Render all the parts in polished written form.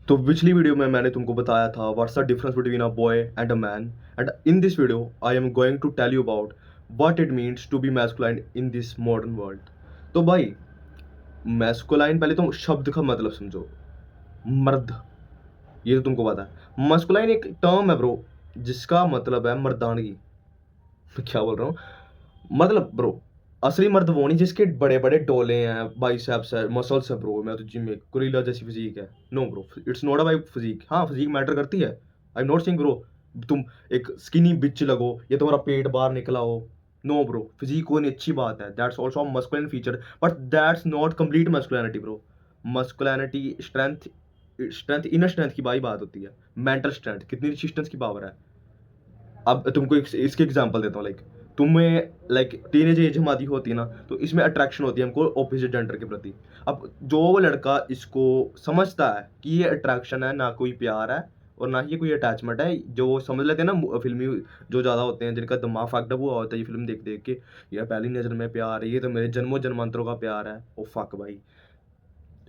तो पिछली वीडियो में मैंने तुमको बताया था what's the difference between a boy and a man, and in this video I am going to tell you about what it means to be masculine in this modern world. तो भाई, masculine पहले तो शब्द का मतलब समझो। मर्द, ये तो तुमको पता है। मस्कुलाइन एक टर्म है ब्रो, जिसका मतलब है मर्दानगी। क्या बोल रहा हूँ, मतलब ब्रो, असली मर्द वो नहीं जिसके बड़े बड़े डोले हैं, बाइसेप्स है, मसल्स है ब्रो। मैं तो जिम में गोरिल्ला जैसी फिजिक है। No bro, it's not about physique. हाँ, फिजिक मैटर करती है। I am not saying bro तुम एक स्किनी बिच लगो या तुम्हारा पेट बाहर निकला हो। नो ब्रो, फिजिक कोई अच्छी बात है, that's also masculine feature, but that's not complete masculinity bro. Masculinity strength, strength inner strength की भाई बात होती है। मेंटल स्ट्रेंथ, कितनी रेजिस्टेंस की पावर है। अब तुमको इसके एग्जांपल देता हूँ। लाइक तुम्हें, लाइक टीनेज एज हमारी होती है ना, तो इसमें अट्रैक्शन होती है हमको ऑपोजिट जेंडर के प्रति। अब जो लड़का इसको समझता है कि ये अट्रैक्शन है, ना कोई प्यार है और ना ही कोई अटैचमेंट है, जो वो समझ लेते हैं ना फिल्मी जो ज़्यादा होते हैं, जिनका दिमाग फैक्टअप हुआ होता है ये फिल्म देख देख के, यार पहली नज़र में प्यार है, ये तो मेरे जन्मों जन्मांतरों का प्यार है। ओ फक भाई,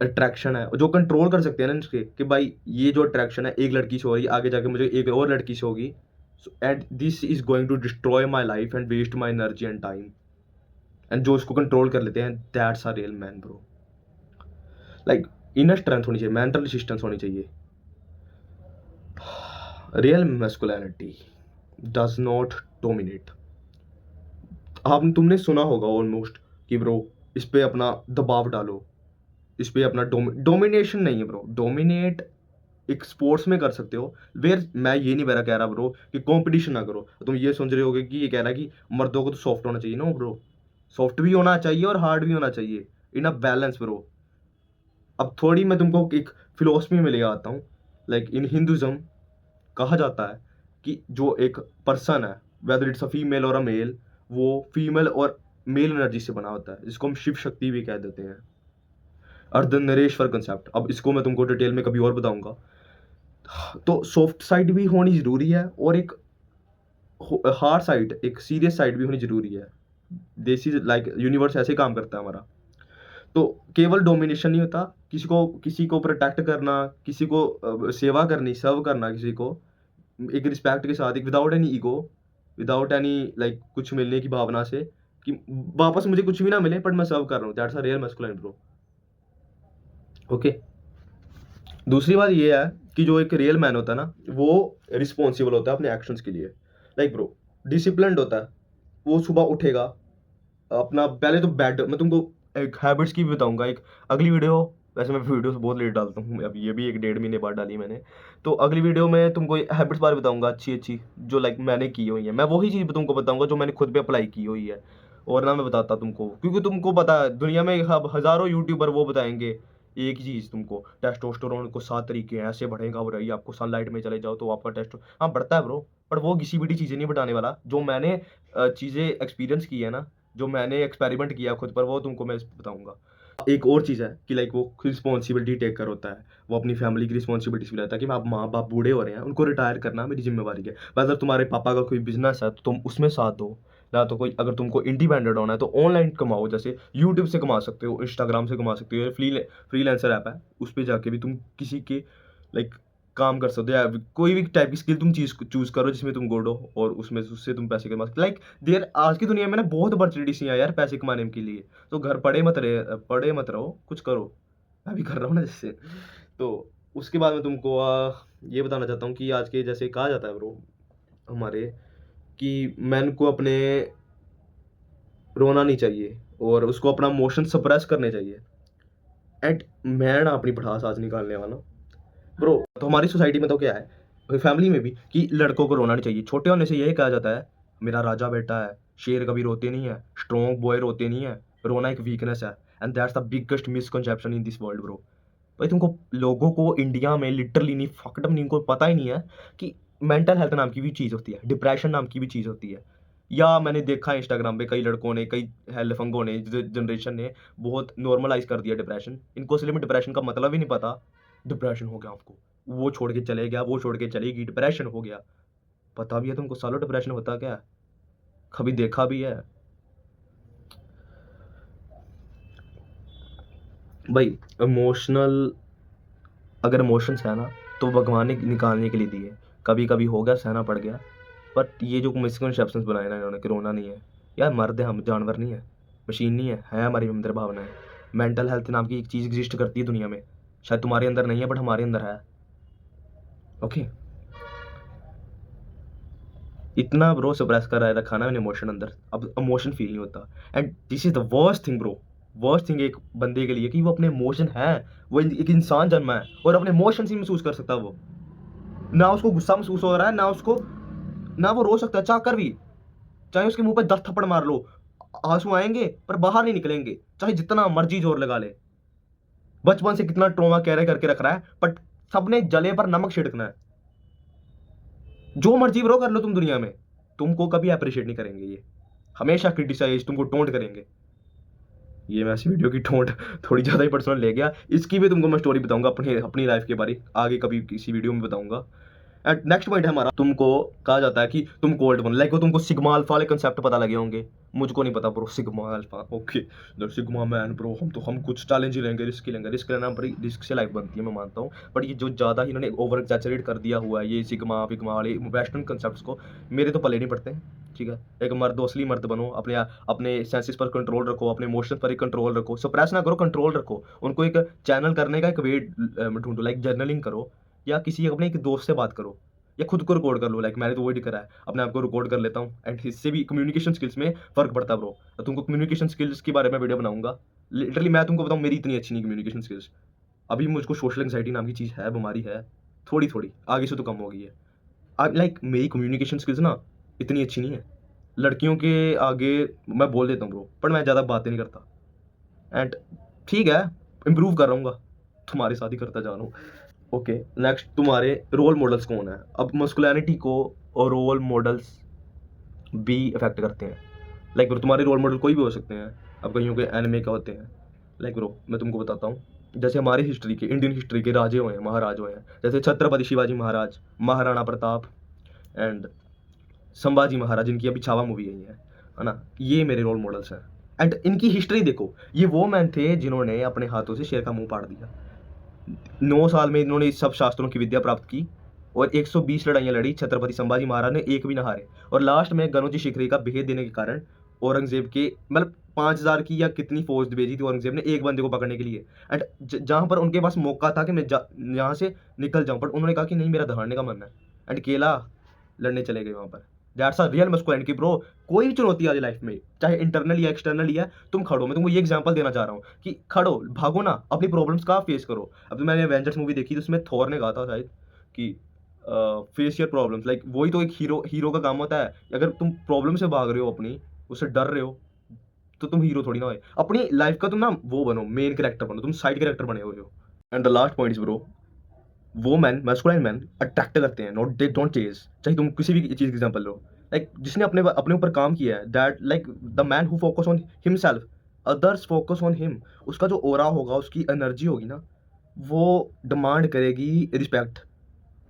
अट्रैक्शन है जो कंट्रोल कर सकते हैं ना इसके, कि भाई ये जो अट्रैक्शन है एक लड़की से हो रही है, आगे जाके मुझे एक और लड़की से होगी, and this is going to destroy my life and waste my energy and time. And जो इसको कंट्रोल कर लेते हैं, that's a real man bro. Like inner strength होनी चाहिए, मेंटल रेसिस्टेंस होनी चाहिए। Real masculinity does not dominate. आप तुमने सुना होगा ऑलमोस्ट कि ब्रो इस पे अपना दबाव डालो, इस पे अपना डोमिनेशन नहीं है ब्रो, डोमिनेट एक स्पोर्ट्स में कर सकते हो। वेयर मैं ये नहीं कह रहा ब्रो कि कंपटीशन ना करो। तुम ये समझ रहे होगे कि ये कह रहा है कि मर्दों को तो सॉफ्ट होना चाहिए। नो ब्रो, सॉफ्ट भी होना चाहिए और हार्ड भी होना चाहिए, इन अ बैलेंस ब्रो। अब थोड़ी मैं तुमको एक फिलोसफी में ले आता हूँ। लाइक इन हिंदुज्म कहा जाता है कि जो एक पर्सन है, वेदर इट्स अ फीमेल और अ मेल, वो फीमेल और मेल एनर्जी से बना होता है, जिसको हम शिव शक्ति भी कह देते हैं, अर्धनरेश्वर कंसेप्ट। अब इसको मैं तुमको डिटेल में कभी और बताऊंगा। तो सॉफ्ट साइड भी होनी जरूरी है और एक हार्ड साइड, एक सीरियस साइड भी होनी जरूरी है। देसी लाइक यूनिवर्स ऐसे काम करता है हमारा। तो केवल डोमिनेशन नहीं होता, किसी को प्रोटेक्ट करना, किसी को सेवा करनी, सर्व करना किसी को एक रिस्पेक्ट के साथ, एक without any ego, without any like कुछ मिलने की भावना से, कि वापस मुझे कुछ भी ना मिले बट मैं सर्व कर रहा हूँ, that's a real masculine bro. Okay. दूसरी बात ये है कि जो एक रियल मैन होता है ना, वो रिस्पॉन्सिबल होता है अपने एक्शंस के लिए। लाइक ब्रो, डिसिप्लिन्ड होता है। वो सुबह उठेगा, अपना पहले तो बेड, मैं तुमको एक हैबिट्स की भी बताऊंगा एक अगली वीडियो। वैसे मैं वीडियोस बहुत लेट डालता हूँ, अब ये भी एक 1.5 महीने बाद डाली मैंने। तो अगली वीडियो में तुमको हैबिट्स बारे बताऊंगा अच्छी अच्छी, जो लाइक मैंने की हुई है। मैं वही चीज़ तुमको बताऊंगा जो मैंने खुद पे अप्लाई की हुई है। और ना मैं बताता तुमको, क्योंकि तुमको पता है दुनिया में अब हज़ारों यूट्यूबर वो बताएंगे एक ही चीज़ तुमको, टेस्टोस्टेरोन को 7 तरीके हैं, ऐसे बढ़ेगा, वो रही आपको सनलाइट में चले जाओ तो आपका टेस्ट, हाँ बढ़ता है ब्रो। पर वो घिसी पिटी चीज़ें नहीं बताने वाला, जो मैंने चीज़ें एक्सपीरियंस की है ना, जो मैंने एक्सपेरिमेंट किया खुद पर, वो तुमको मैं बताऊंगा। एक और चीज़ है कि लाइक वो रिस्पॉन्सिबिलिटी टेक कर होता है, वो अपनी फैमिली की रिस्पॉन्सिबिलिटी भी लेता है कि मैं माँ बाप बूढ़े हो रहे हैं, उनको रिटायर करना मेरी जिम्मेवारी है। अगर तुम्हारे पापा का कोई बिजनेस है तो तुम उसमें साथ दो, ना तो कोई, अगर तुमको इंडिपेंडेंट होना है तो ऑनलाइन कमाओ, जैसे यूट्यूब से कमा सकते हो, इंस्टाग्राम से कमा सकते हो, फ्रीलांसर ऐप है, उस पर जाके भी तुम किसी के लाइक काम कर सकते हो, या कोई भी टाइप की स्किल तुम चीज़ चूज करो जिसमें तुम गुड हो, और उसमें उससे तुम पैसे कमा सकते। लाइक देर आज की दुनिया में ना बहुत अपॉर्चुनिटीज हैं यार पैसे कमाने के लिए। तो घर पड़े मत रहो, कुछ करो। मैं भी कर रहा हूँ ना जैसे। तो उसके बाद मैं तुमको ये बताना चाहता हूँ कि आज के जैसे कहा जाता है ब्रो हमारे, कि मैन को अपने रोना नहीं चाहिए और उसको अपना मोशन सप्रेस करने चाहिए। एंड मैं ना अपनी भड़ास आज निकालने वाला ब्रो। तो हमारी सोसाइटी में तो क्या है, फैमिली में भी, कि लड़कों को रोना नहीं चाहिए। छोटे होने से यही कहा जाता है, मेरा राजा बेटा है, शेर कभी रोते नहीं है, स्ट्रॉन्ग बॉय रोते नहीं है, रोना एक वीकनेस है। And that's the biggest misconception in this world bro. भाई तुमको, लोगों को इंडिया में लिटरली नहीं फकडम नहीं, इनको पता ही नहीं है कि मेंटल हेल्थ नाम की भी चीज़ होती है, डिप्रेशन नाम की भी चीज़ होती है। या मैंने देखा है इंस्टाग्राम पे कई लड़कों ने, कई हेल्फंगों ने, जनरेशन ने बहुत नॉर्मलाइज कर दिया डिप्रेशन। इनको असली में डिप्रेशन का मतलब ही नहीं पता। डिप्रेशन हो गया आपको, वो छोड़ के चले गया, वो छोड़ के चलेगी, डिप्रेशन हो गया। पता भी है तुमको सालों डिप्रेशन होता क्या है, कभी देखा भी है भाई। इमोशनल अगर इमोशंस है ना तो भगवान ने निकालने के लिए दिए। कभी कभी हो गया, सहना पड़ गया। बट ये जो मिसकंसेप्शंस बनाए ना इन्होंने कि रोना नहीं है, यार मर्द है हम, जानवर नहीं है, मशीन नहीं है हमारी अंदर भावनाएं। मेंटल हेल्थ नाम की एक चीज़ एग्जिस्ट करती है दुनिया में, शायद तुम्हारे अंदर नहीं है बट हमारे अंदर है। ओके, इतना ब्रो सप्रेस कर रहा है रखा ना मैंने इमोशन अंदर, अब इमोशन फील नहीं होता। And this is the worst thing bro, worst thing एक बंदे के लिए कि वो अपने इमोशन है, वो एक इंसान जन्मा है और अपने इमोशन ही महसूस कर सकता है। वो ना उसको गुस्सा महसूस हो रहा है, ना उसको, ना वो रो सकता है चाह कर भी, चाहे उसके मुंह पे 10 थप्पड़ मार लो, आंसू आएंगे पर बाहर नहीं निकलेंगे, चाहे जितना मर्जी जोर लगा ले। बचपन से कितना ट्रॉमा कैरी करके रख रहा है, बट सबने जले पर नमक छिड़कना है। जो मर्जी ब्रो कर लो तुम दुनिया में, तुमको कभी अप्रिशिएट नहीं करेंगे ये, हमेशा क्रिटिसाइज, तुमको टोंट करेंगे। ये मैं ऐसी वीडियो की टोंट थोड़ी ज़्यादा ही पर्सनल ले गया, इसकी भी तुमको मैं स्टोरी बताऊंगा अपनी अपनी लाइफ के बारे, आगे कभी किसी वीडियो में बताऊंगा। एंड नेक्स्ट पॉइंट है हमारा, तुमको कहा जाता है कि तुम कोल्ड बनो, लाइक वो तुमको सिग्मा अल्फा वाले कंसेप्ट पता लगे होंगे, मुझको नहीं पता bro sigma alpha. Okay, sigma man bro, हम कुछ चैलेंज ही लेंगे, रिस्क लेना, बड़ी रिस्क से लाइफ बनती है, मैं मानता हूँ। बट ये जो ज़्यादा ही इन्होंने ओवर एग्जैचरेट कर दिया हुआ है ये सिग्मा विग्मा वाले वेस्टर्न कंसेप्ट्स को, मेरे तो पले नहीं पड़ते हैं। ठीक है, एक मर्द, असली मर्द बनो, अपने अपने सेंसेस पर कंट्रोल रखो, अपने इमोशन पर एक कंट्रोल रखो, सप्रेस ना करो, कंट्रोल रखो, उनको एक चैनल करने का एक वे ढूंढो, लाइक जर्नलिंग करो, या किसी अपने एक दोस्त से बात करो, या खुद को रिकॉर्ड कर लो। लाइक मैंने तो वही करा है, अपने आप को रिकॉर्ड कर लेता हूँ, एंड इससे भी कम्युनिकेशन स्किल्स में फ़र्क पड़ता है ब्रो। तो तुमको कम्युनिकेशन स्किल्स के बारे में वीडियो बनाऊंगा। लिटरली मैं तुमको बताऊँ, मेरी इतनी अच्छी नहीं कम्युनिकेशन स्किल्स, अभी मुझको सोशल एंग्जाइटी नाम की चीज़ है, बीमारी है, थोड़ी थोड़ी, आगे से तो कम हो गई है। लाइक मेरी कम्युनिकेशन स्किल्स ना इतनी अच्छी नहीं है, लड़कियों के आगे मैं बोल देता हूँ ब्रो, पर मैं ज़्यादा बातें नहीं करता। एंड ठीक है, इम्प्रूव कर रहा हूँ, तुम्हारे साथ ही करता जा रहा हूँ। ओके, नेक्स्ट, तुम्हारे रोल मॉडल्स कौन है? अब मस्कुलिनिटी को और रोल मॉडल्स भी इफेक्ट करते हैं। लाइक ब्रो, तुम्हारे रोल मॉडल कोई भी हो सकते हैं, अब कईयों के एनिमे का होते हैं। लाइक ब्रो, मैं तुमको बताता हूँ, जैसे हमारी हिस्ट्री के, इंडियन हिस्ट्री के राजे हुए हैं, महाराज हुए हैं, जैसे छत्रपति शिवाजी महाराज, महाराणा प्रताप, एंड संभाजी महाराज, जिनकी अभी छावा मूवी आई है ना, ये मेरे रोल मॉडल्स हैं। एंड इनकी हिस्ट्री देखो, ये वो मैन थे जिन्होंने अपने हाथों से शेर का मुंह पाड़ दिया। 9 साल में इन्होंने सब शास्त्रों की विद्या प्राप्त की और 120 लड़ाइयाँ लड़ी, छत्रपति संभाजी महाराज ने एक भी ना हारे, और लास्ट में गनोजी शिकरी का भेद देने के कारण औरंगजेब के, मतलब 5,000 की या कितनी फौज भेजी थी औरंगजेब ने एक बंदे को पकड़ने के लिए। एंड जहाँ पर उनके पास मौका था कि मैं यहाँ से निकल जाऊँ, बट उन्होंने कहा कि नहीं, मेरा दहाड़ने का मन है, एंड केला लड़ने चले गए वहाँ पर। That's a real masculinity bro. कोई भी चुनौती आ जाए लाइफ में, चाहे इंटरनल या एक्सटर्नल है, तुम खड़ो। मैं तुमको ये एग्जांपल देना चाह रहा हूँ कि खड़ो, भागो ना, अपनी प्रॉब्लम्स का फेस करो। अब तो मैंने एवेंजर्स मूवी देखी, तो उसमें थॉर ने कहा था शायद कि फेस योर प्रॉब्लम्स, लाइक वही तो एक हीरो का काम होता है। अगर तुम प्रॉब्लम से भाग रहे हो, अपनी उससे डर रहे हो, तो तुम हीरो थोड़ी ना हो। अपनी लाइफ का तुम ना वो बनो, मेन कैरेक्टर बनो, तुम साइड कैरेक्टर बने हुए हो। And the last point is bro, वो मैन, मैस्कुलाइन मैन अट्रैक्ट करते हैं, नॉट दे डोंट चेज। चाहे तुम किसी भी चीज़ की एग्जांपल लो, लाइक जिसने अपने अपने ऊपर काम किया है, that like the man who focus on himself, others focus on him, उसका जो ओरा होगा, उसकी एनर्जी होगी ना, वो डिमांड करेगी रिस्पेक्ट,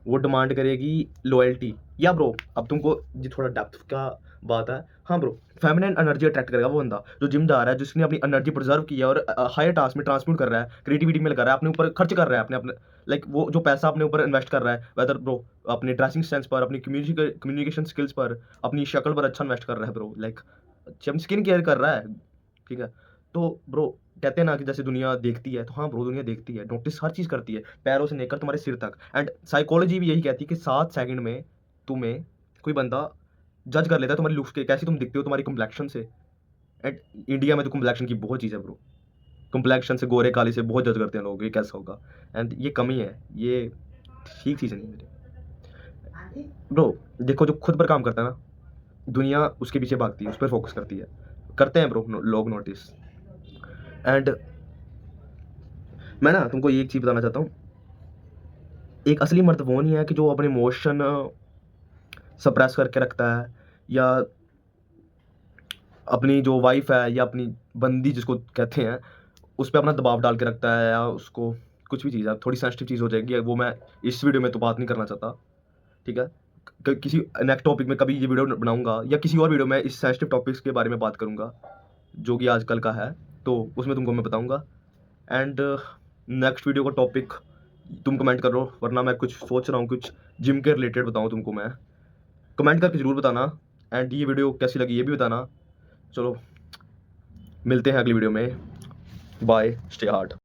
वो डिमांड करेगी लॉयल्टी। या ब्रो, अब तुमको ये थोड़ा डेप्थ का बात है, हाँ ब्रो, फेमिनिन एनर्जी अट्रैक्ट करेगा वो बंदा जो जिम जा रहा है, जिसने अपनी एनर्जी प्रिजर्व की है और हायर टास्क में ट्रांसम्यूट कर रहा है, क्रिएटिविटी में लगा रहा है, अपने ऊपर खर्च कर रहा है, अपने अपने लाइक वो जो पैसा अपने ऊपर इन्वेस्ट कर रहा है, वेदर ब्रो अपने ड्रेसिंग सेंस पर, अपनी कम्युनिकेशन स्किल्स पर, अपनी शक्ल पर अच्छा इन्वेस्ट कर रहा है ब्रो, लाइक अपनी स्किन केयर कर रहा है। ठीक है, तो ब्रो कहते हैं ना कि जैसे दुनिया देखती है, तो हाँ ब्रो, दुनिया देखती है, नोटिस हर चीज़ करती है, पैरों से लेकर तुम्हारे सिर तक। एंड साइकोलॉजी भी यही कहती है कि 7 सेकंड में तुम्हें कोई बंदा जज कर लेता है तुम्हारी लुक्स के, कैसी तुम दिखते हो, तुम्हारी कम्प्लेक्शन से। एंड इंडिया में तो कम्प्लेक्शन की बहुत चीज़ है ब्रो, कम्प्लेक्शन से, गोरे काली से बहुत जज करते हैं लोग, ये कैसा होगा, एंड ये कमी है, ये ठीक चीज़ नहीं है मेरी ब्रो। देखो, जो खुद पर काम करता है ना, दुनिया उसके पीछे भागती है, उस पर फोकस करती है, करते हैं ब्रो लोग नोटिस। एंड मैं ना तुमको ये एक चीज़ बताना चाहता हूँ, एक असली मर्द वो नहीं है कि जो अपने इमोशन सप्रेस करके रखता है, या अपनी जो वाइफ है या अपनी बंदी जिसको कहते हैं, उस पर अपना दबाव डाल के रखता है, या उसको कुछ भी चीज़ है, थोड़ी सेंसिटिव चीज़ हो जाएगी, वो मैं इस वीडियो में तो बात नहीं करना चाहता। ठीक है, किसी नेक्स्ट टॉपिक में कभी ये वीडियो बनाऊंगा, या किसी और वीडियो में इस सेंसिटिव टॉपिक्स के बारे में बात करूंगा जो कि आजकल का है, तो उसमें तुमको मैं बताऊंगा। एंड नेक्स्ट वीडियो का टॉपिक तुम कमेंट करो, वरना मैं कुछ सोच रहा हूँ, कुछ जिम के रिलेटेड बताऊँ तुमको मैं। कमेंट करके ज़रूर बताना, एंड ये वीडियो कैसी लगी ये भी बताना। चलो मिलते हैं अगली वीडियो में। Bye, stay hard.